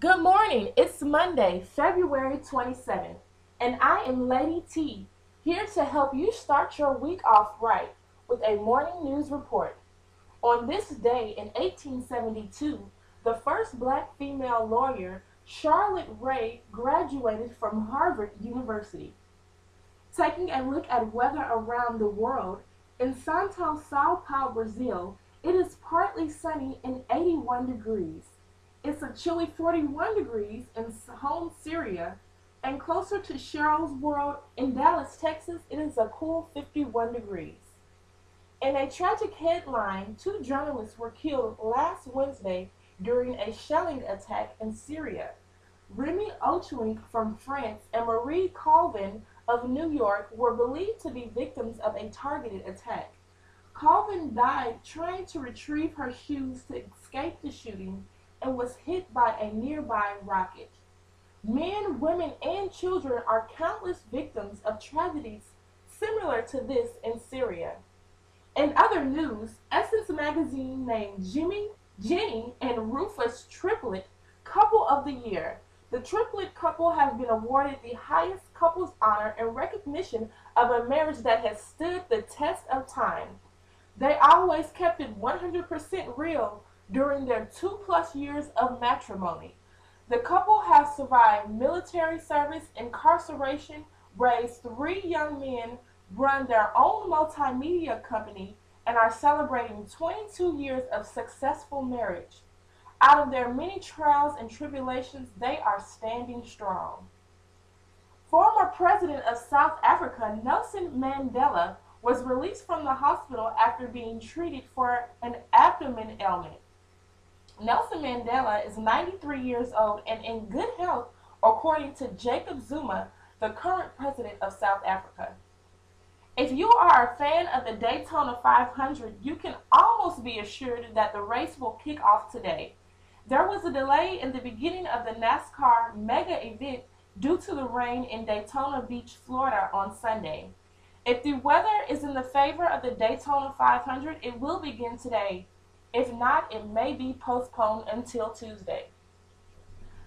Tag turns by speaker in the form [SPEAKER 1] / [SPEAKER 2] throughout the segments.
[SPEAKER 1] Good morning. It's Monday, February 27th, and I am Lady T, here to help you start your week off right with a morning news report. On this day in 1872, the first black female lawyer, Charlotte Ray, graduated from Harvard University. Taking a look at weather around the world, in Santo Sao Paulo, Brazil, it is partly sunny and 81 degrees. It's a chilly 41 degrees in home Syria, and closer to Cheryl's world in Dallas, Texas, it is a cool 51 degrees. In a tragic headline, two journalists were killed last Wednesday during a shelling attack in Syria. Remy Ochulink from France and Marie Colvin of New York were believed to be victims of a targeted attack. Colvin died trying to retrieve her shoes to escape the shooting and was hit by a nearby rocket. Men, women, and children are countless victims of tragedies similar to this in Syria. In other news, Essence magazine named Jenny, and Rufus Triplet Couple of the Year. The triplet couple has been awarded the highest couple's honor in recognition of a marriage that has stood the test of time. They always kept it 100% real during their 2+ years of matrimony. The couple has survived military service, incarceration, raised three young men, run their own multimedia company, and are celebrating 22 years of successful marriage. Out of their many trials and tribulations, they are standing strong. Former President of South Africa, Nelson Mandela, was released from the hospital after being treated for an abdomen ailment. Nelson Mandela is 93 years old and in good health, according to Jacob Zuma, the current president of South Africa. If you are a fan of the Daytona 500, you can almost be assured that the race will kick off today. There was a delay in the beginning of the NASCAR mega event due to the rain in Daytona Beach, Florida on Sunday. If the weather is in the favor of the Daytona 500, it will begin today. If not, it may be postponed until Tuesday.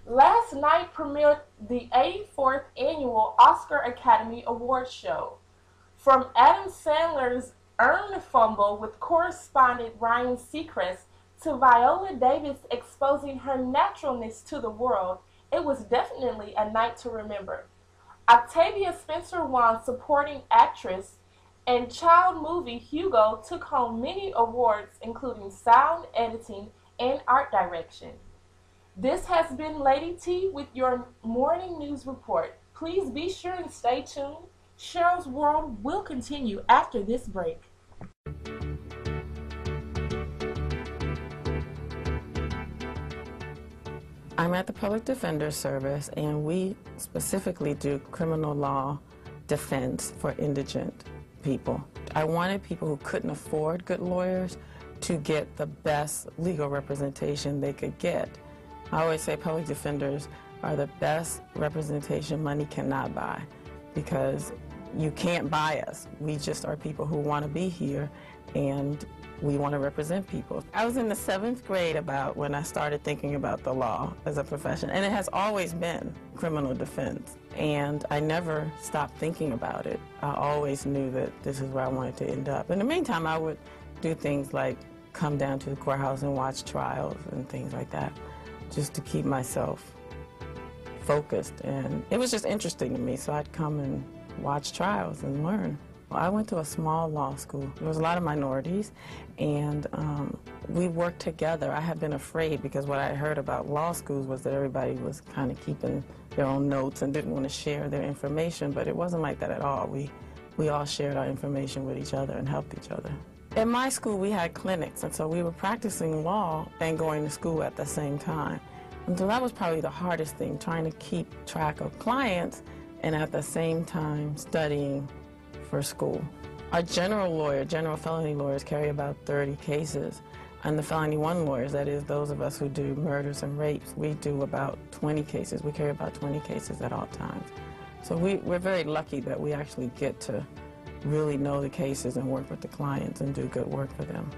[SPEAKER 1] Last night premiered the 84th annual Oscar Academy Awards show. From Adam Sandler's earned fumble with correspondent Ryan Seacrest to Viola Davis exposing her naturalness to the world, it was definitely a night to remember. Octavia Spencer won Supporting Actress, and child movie Hugo took home many awards including sound editing and art direction. This has been Lady T with your morning news report. Please be sure and stay tuned. Cheryl's World will continue after this break.
[SPEAKER 2] I'm at the Public Defender Service, and we specifically do criminal law defense for indigent people. I wanted people who couldn't afford good lawyers to get the best legal representation they could get. I always say public defenders are the best representation money cannot buy, because you can't buy us. We just are people who want to be here, and we want to represent people. I was in the 7th grade about when I started thinking about the law as a profession, and it has always been criminal defense. And I never stopped thinking about it. I always knew that this is where I wanted to end up. In the meantime, I would do things like come down to the courthouse and watch trials and things like that, just to keep myself focused. And it was just interesting to me, so I'd come and watch trials and learn. I went to a small law school. There was a lot of minorities, and we worked together. I had been afraid because what I heard about law schools was that everybody was kind of keeping their own notes and didn't want to share their information, but it wasn't like that at all. We all shared our information with each other and helped each other. In my school, we had clinics, and so we were practicing law and going to school at the same time. And so that was probably the hardest thing, trying to keep track of clients and at the same time studying for school. Our general felony lawyers carry about 30 cases, and the felony 1 lawyers, that is those of us who do murders and rapes, we do about 20 cases. We carry about 20 cases at all times. So we're very lucky that we actually get to really know the cases and work with the clients and do good work for them.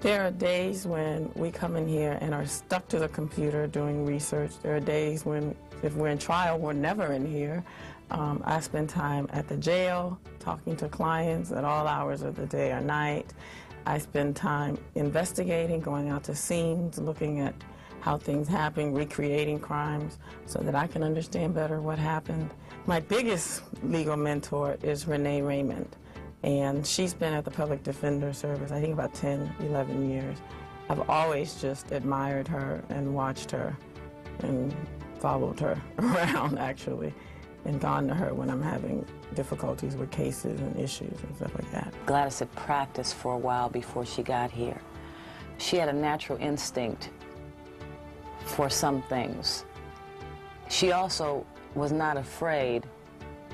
[SPEAKER 2] There are days when we come in here and are stuck to the computer doing research. There are days when, if we're in trial, we're never in here. I spend time at the jail talking to clients at all hours of the day or night. I spend time investigating, going out to scenes, looking at how things happen, recreating crimes so that I can understand better what happened. My biggest legal mentor is Renee Raymond, and she's been at the Public Defender Service, I think about 10, 11 years. I've always just admired her and watched her and followed her around, actually, and gone to her when I'm having difficulties with cases and issues and stuff like that.
[SPEAKER 3] Gladys had practiced for a while before she got here. She had a natural instinct for some things. She also was not afraid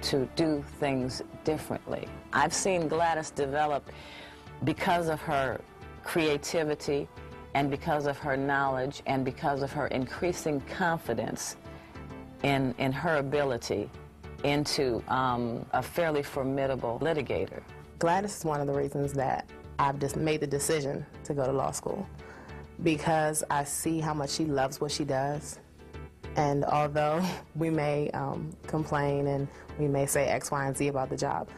[SPEAKER 3] to do things differently. I've seen Gladys develop because of her creativity and because of her knowledge and because of her increasing confidence in her ability into a fairly formidable litigator.
[SPEAKER 4] Gladys is one of the reasons that I've just made the decision to go to law school, because I see how much she loves what she does. And although we may complain and we may say X, Y, and Z about the job,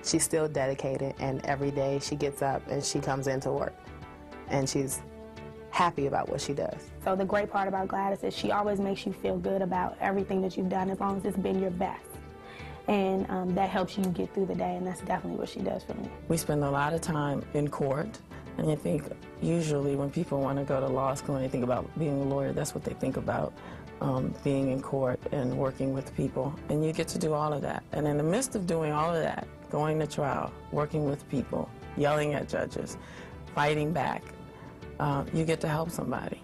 [SPEAKER 4] she's still dedicated, and every day she gets up and she comes into work and she's happy about what she does.
[SPEAKER 5] So the great part about Gladys is she always makes you feel good about everything that you've done, as long as it's been your best. And that helps you get through the day, and that's definitely what she does for me.
[SPEAKER 2] We spend a lot of time in court, and I think usually when people want to go to law school and they think about being a lawyer, that's what they think about, being in court and working with people. And you get to do all of that. And in the midst of doing all of that, going to trial, working with people, yelling at judges, fighting back, you get to help somebody.